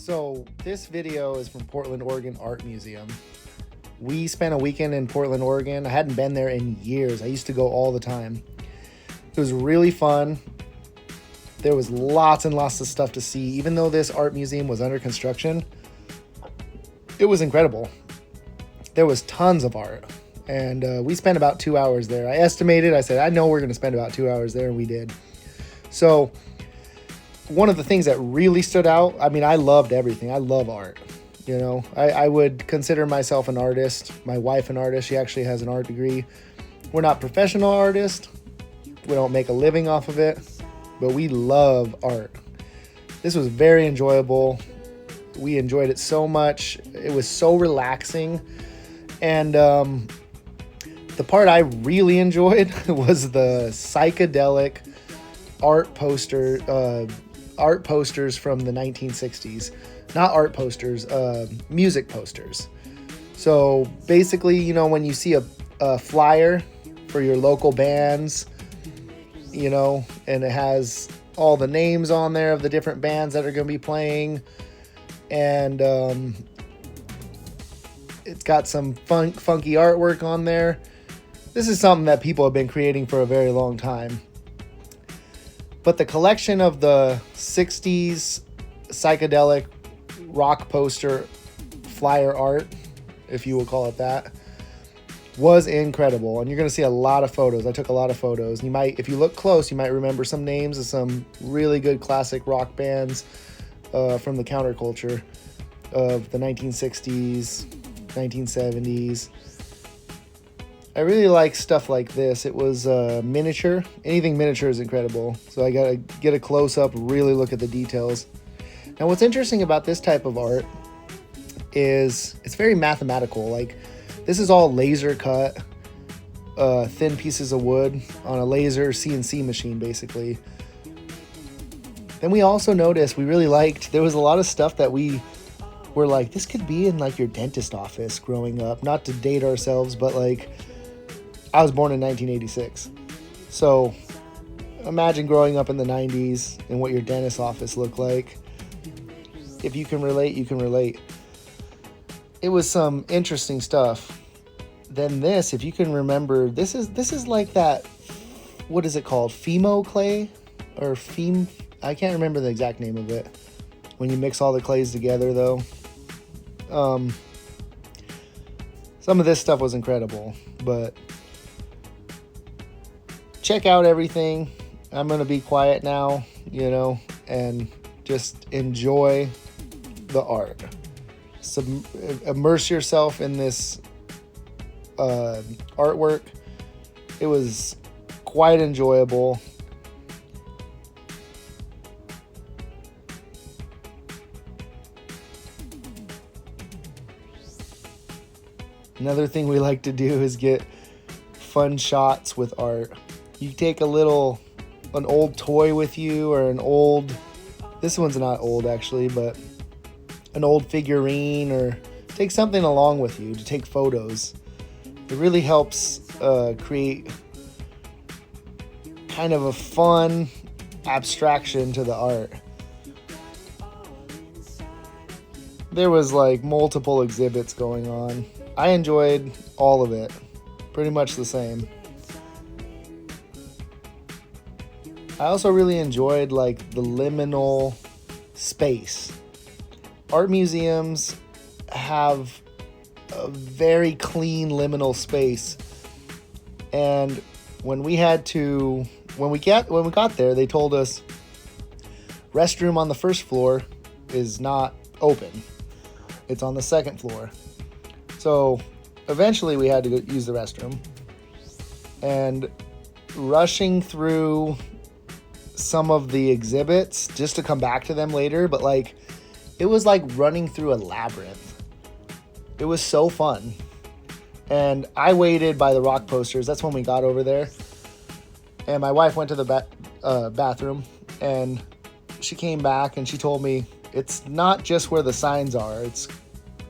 So this video is from Portland, Oregon Art Museum. We spent a weekend in Portland, Oregon. I hadn't been there in years. I used to go all the time. It was really fun. There was lots and lots of stuff to see. Even though this art museum was under construction, it was incredible. There was tons of art. And we spent about 2 hours there. I estimated, I said, I know we're going to spend about 2 hours there, and we did. So one of the things that really stood out, I mean, I loved everything. I love art. You know, I would consider myself an artist. My wife an artist. She actually has an art degree. We're not professional artists. We don't make a living off of it, but we love art. This was very enjoyable. We enjoyed it so much. It was so relaxing. And the part I really enjoyed was the psychedelic art posters from the 1960s. Not art posters, music posters. So basically, you know, when you see a flyer for your local bands, you know, and it has all the names on there of the different bands that are going to be playing, and it's got some funky artwork on there. This is something that people have been creating for a very long time. But the collection of the 60s psychedelic rock poster flyer art, if you will call it that, was incredible. And you're going to see a lot of photos. I took a lot of photos. You might, if you look close, you might remember some names of some really good classic rock bands from the counterculture of the 1960s, 1970s. I really like stuff like this. It was miniature. Anything miniature is incredible. So I got to get a close-up, really look at the details. Now, what's interesting about this type of art is it's very mathematical. Like, this is all laser cut, thin pieces of wood on a laser CNC machine, basically. Then we also noticed, we really liked, there was a lot of stuff that we were like, this could be in like your dentist office growing up. Not to date ourselves, but like, I was born in 1986. So imagine growing up in the 90s and what your dentist office looked like. If you can relate, you can relate. It was some interesting stuff. Then this, if you can remember, this is like that, what is it called? Fimo clay? Or I can't remember the exact name of it. When you mix all the clays together, though. Some of this stuff was incredible, but check out everything. I'm going to be quiet now, you know, and just enjoy the art. Immerse yourself in this artwork. It was quite enjoyable. Another thing we like to do is get fun shots with art. You take an old toy with you, or this one's not old actually, but an old figurine, or take something along with you to take photos. It really helps create kind of a fun abstraction to the art. There was like multiple exhibits going on. I enjoyed all of it. Pretty much the same. I also really enjoyed like the liminal space. Art museums have a very clean liminal space. And when we got there, they told us restroom on the first floor is not open. It's on the second floor. So eventually we had to go use the restroom, and rushing through some of the exhibits just to come back to them later, but like it was like running through a labyrinth. It was so fun. And I waited by the rock posters. That's when we got over there. And my wife went to the bathroom, and she came back and she told me it's not just where the signs are.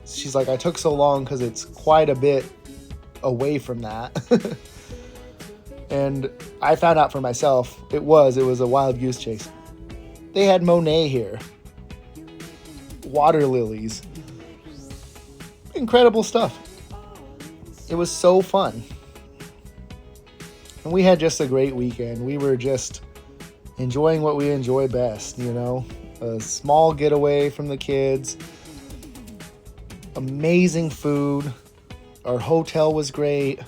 She's like, I took so long because it's quite a bit away from that. And I found out for myself, it was a wild goose chase. They had Monet here. water lilies. Incredible stuff. It was so fun. And we had just a great weekend. We were just enjoying what we enjoy best, you know? A small getaway from the kids. Amazing food. Our hotel was great.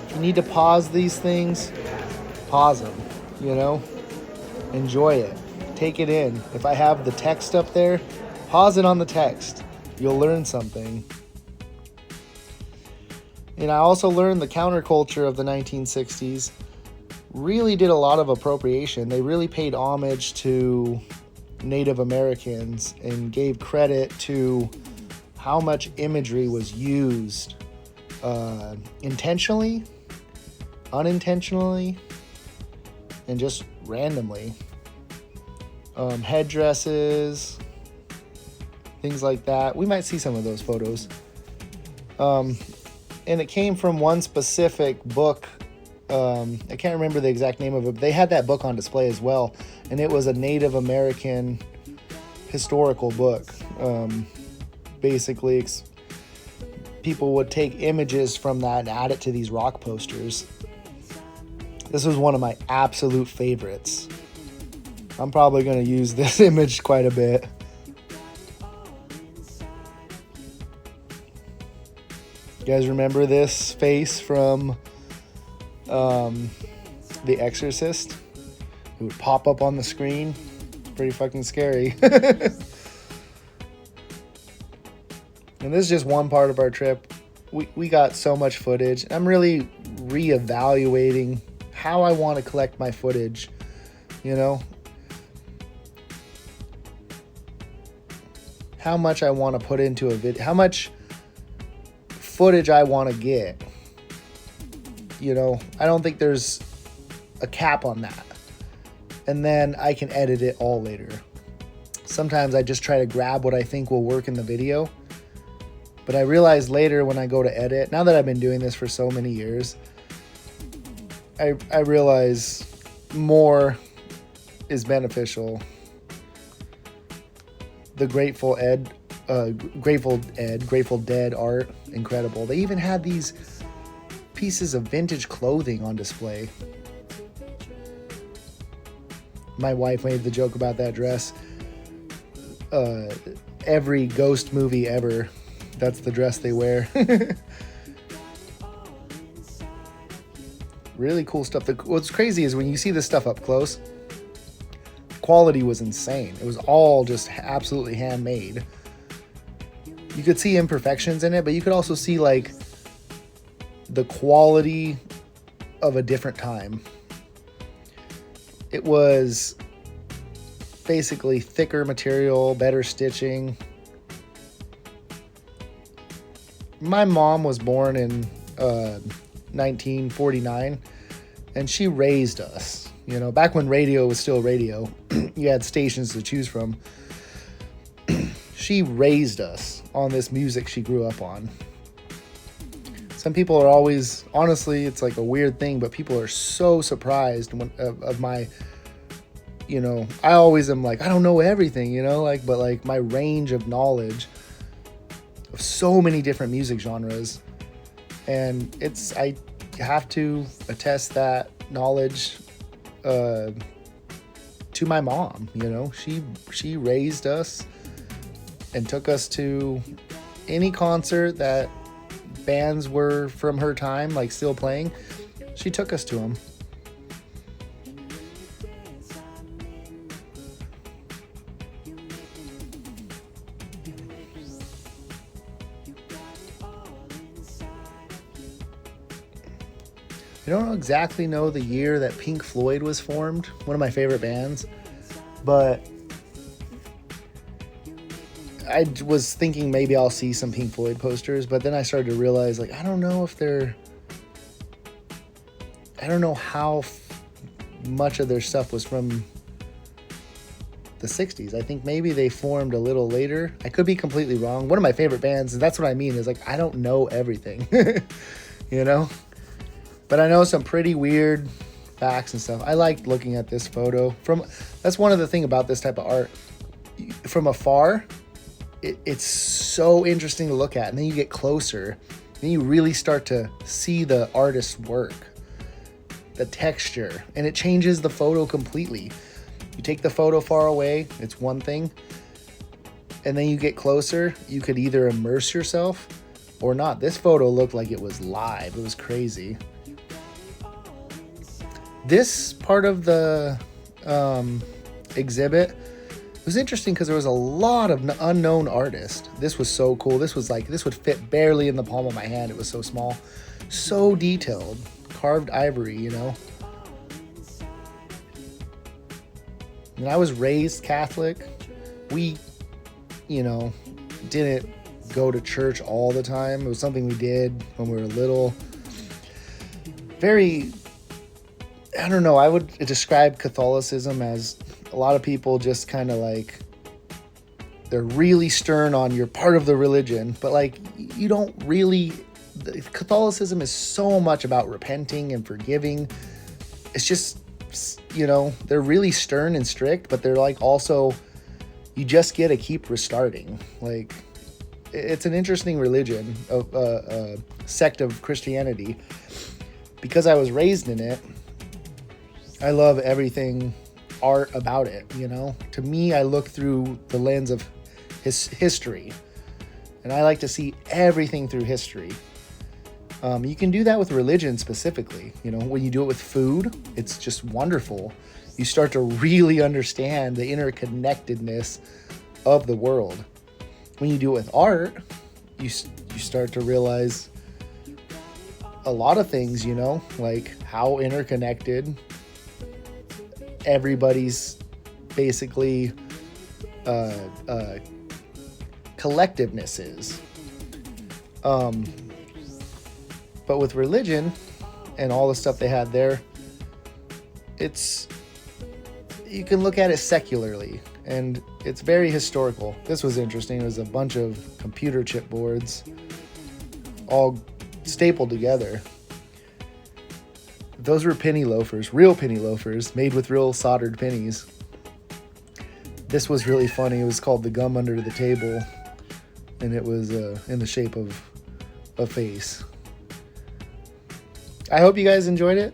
If you need to pause these things, pause them, you know? Enjoy it. Take it in. If I have the text up there, pause it on the text. You'll learn something. And I also learned the counterculture of the 1960s really did a lot of appropriation. They really paid homage to Native Americans and gave credit to how much imagery was used intentionally, unintentionally, and just randomly. Headdresses, things like that. We might see some of those photos. And it came from one specific book. I can't remember the exact name of it, but they had that book on display as well. And it was a Native American historical book. Basically, people would take images from that and add it to these rock posters. This was one of my absolute favorites. I'm probably going to use this image quite a bit. You guys remember this face from The Exorcist? It would pop up on the screen. Pretty fucking scary. And this is just one part of our trip. We got so much footage. I'm really reevaluating how I want to collect my footage, you know? How much I want to put into a video. How much footage I want to get. You know, I don't think there's a cap on that. And then I can edit it all later. Sometimes I just try to grab what I think will work in the video. But I realize later when I go to edit, now that I've been doing this for so many years, I realize more is beneficial. The Grateful Dead art, incredible. They even had these pieces of vintage clothing on display. My wife made the joke about that dress. Every ghost movie ever, that's the dress they wear. Really cool stuff. What's crazy is when you see this stuff up close, quality was insane. It was all just absolutely handmade. You could see imperfections in it, but you could also see like the quality of a different time. It was basically thicker material, better stitching. My mom was born in 1949, and she raised us. You know, back when radio was still radio, you had stations to choose from. She raised us on this music she grew up on. Some people are always, honestly, it's like a weird thing, but people are so surprised of my, you know, I always am like, I don't know everything, you know, like, but like my range of knowledge of so many different music genres. And I have to attest that knowledge to my mom. You know, she raised us and took us to any concert that bands were from her time, like still playing. She took us to them. I don't exactly know the year that Pink Floyd was formed, one of my favorite bands, but I was thinking maybe I'll see some Pink Floyd posters, but then I started to realize, like, I don't know how much of their stuff was from the 60s. I think maybe they formed a little later. I could be completely wrong. One of my favorite bands, and that's what I mean, is like, I don't know everything, you know? But I know some pretty weird facts and stuff. I liked looking at this photo. That's one of the things about this type of art. from afar, it's so interesting to look at. And then you get closer, then you really start to see the artist's work, the texture, and it changes the photo completely. You take the photo far away, it's one thing, and then you get closer, you could either immerse yourself or not. This photo looked like it was live. It was crazy. This part of the exhibit was interesting because there was a lot of unknown artists. This was so cool. This would fit barely in the palm of my hand. It was so small, so detailed, carved ivory, you know. And I was raised Catholic. We, you know, didn't go to church all the time. It was something we did when we were little. Very, I don't know, I would describe Catholicism as a lot of people just kind of like, they're really stern on you're part of the religion, but like you don't really, Catholicism is so much about repenting and forgiving. It's just, you know, they're really stern and strict, but they're like also, you just get to keep restarting. Like, it's an interesting religion, a sect of Christianity. Because I was raised in it, I love everything art about it, you know? To me, I look through the lens of history. And I like to see everything through history. You can do that with religion specifically. You know, when you do it with food, it's just wonderful. You start to really understand the interconnectedness of the world. When you do it with art, you start to realize a lot of things, you know, like how interconnected everybody's basically collectiveness is. But with religion and all the stuff they had there, you can look at it secularly, and it's very historical. This was interesting. It was a bunch of computer chipboards all stapled together. Those were penny loafers, real penny loafers, made with real soldered pennies. This was really funny. It was called The Gum Under the Table, and it was in the shape of a face. I hope you guys enjoyed it.